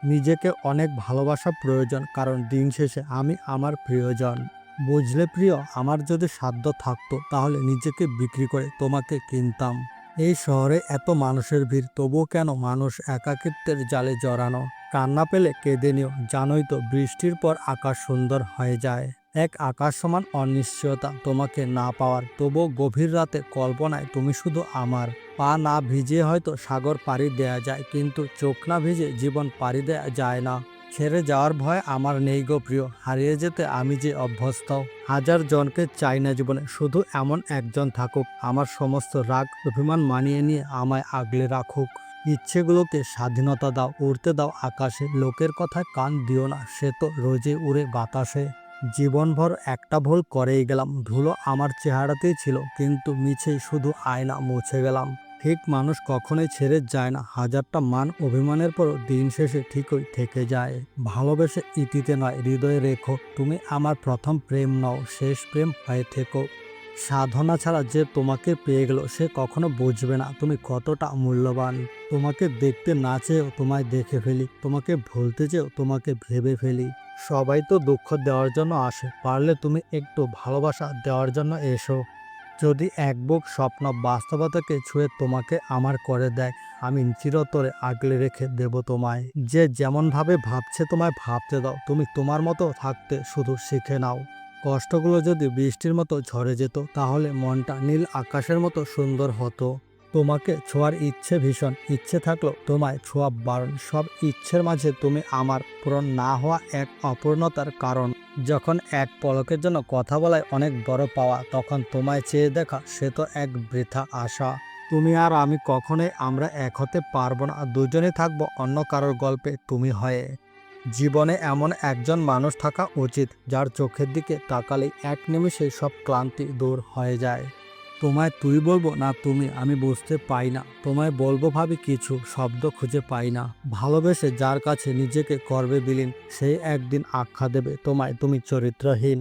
নিজেকে অনেক ভালোবাসা প্রয়োজন, কারণ দিন শেষে আমি আমার প্রিয়জন। বুঝলে প্রিয়, আমার যদি সাধ্য থাকতো তাহলে নিজেকে বিক্রি করে তোমাকে কিনতাম। এই শহরে এত মানুষের ভিড়, তবুও কেন মানুষ একাকিত্বের জালে জড়ানো? কান্না পেলে কেঁদে নিও, জানোই তো বৃষ্টির পর আকাশ সুন্দর হয়ে যায়। এক আকাশ সমান অনিশ্চয়তা তোমাকে না পাওয়ার, তবুও গভীর রাতে কল্পনায় তুমি শুধু আমার। পা না ভিজিয়ে হয়তো সাগর পাড়ি দেয়া যায়, কিন্তু চোখ না ভিজে জীবন পাড়ি দেয়া যায় না। ছেড়ে যাওয়ার ভয় আমার নেই গো প্রিয়, হারিয়ে যেতে আমি যে অভ্যস্ত। হাজার জনকে চাই না জীবনে, শুধু এমন একজন থাকুক আমার সমস্ত রাগ অভিমান মানিয়ে নিয়ে আমায় আগলে রাখুক। ইচ্ছেগুলোকে স্বাধীনতা দাও, উড়তে দাও আকাশে, লোকের কথায় কান দিও না, সে তো রোজে উড়ে বাতাসে। জীবনভর একটা ভুল করেই গেলাম, ধুলো আমার চেহারাতেই ছিল, কিন্তু মিছেই শুধু আয়না মুছে গেলাম। ঠিক মানুষ কখনোই ছেড়ে যায় না, হাজারটা মান অভিমানের পরও দিন শেষে ঠিকই থেকে যায়। ভালোবেসে ইতিতে নয়, হৃদয়ে রেখো, তুমি আমার প্রথম প্রেম নও, শেষ প্রেম হয়ে থেকো। সাধনা ছাড়া যে তোমাকে পেয়ে গেল, সে কখনো বুঝবে না তুমি কতটা মূল্যবান। তোমাকে দেখতে না চেয়েও তোমায় দেখে ফেলি, তোমাকে ভুলতে চেয়েও তোমাকে ভেবে ফেলি। সবাই তো দুঃখ দেওয়ার জন্য আসে, পারলে তুমি একটু ভালোবাসা দেওয়ার জন্য এসো। যদি এক বুক স্বপ্ন বাস্তবতাকে ছুঁয়ে তোমাকে আমার করে দেয়, আমি চিরতরে আগলে রেখে দেব তোমায়। যে যেমন ভাবে ভাবছে তোমায় ভাবতে দাও, তুমি তোমার মতো থাকতে শুধু শিখে নাও। কষ্টগুলো যদি বৃষ্টির মতো ঝরে যেত, তাহলে মনটা নীল আকাশের মতো সুন্দর হতো। তোমাকে ছোঁয়ার ইচ্ছে ভীষণ, ইচ্ছে থাকলো তোমায় ছোঁয়া বারণ। সব ইচ্ছের মাঝে তুমি আমার, পূরণ না হওয়া এক অপূর্ণতার কারণ। যখন এক পলকের জন্য কথা বলায় অনেক বড় পাওয়া, তখন তোমায় চেয়ে দেখা সে তো এক বৃথা আশা। তুমি আর আমি কখনোই আমরা এক হতে পারবো না, দুজনে থাকবো অন্য কারোর গল্পে তুমি হয়ে। জীবনে এমন একজন মানুষ থাকা উচিত, যার চোখের দিকে তাকালেই এক নিমিষে সব ক্লান্তি দূর হয়ে যায়। তোমায় তুই বলবো না তুমি, আমি বুঝতে পাই না। তোমায় বলবো ভাবি কিছু শব্দ খুঁজে পাই না। ভালোবেসে যার কাছে নিজেকে করবে বিলীন, সেই একদিন আখ্যা দেবে তোমায় তুমি চরিত্রহীন।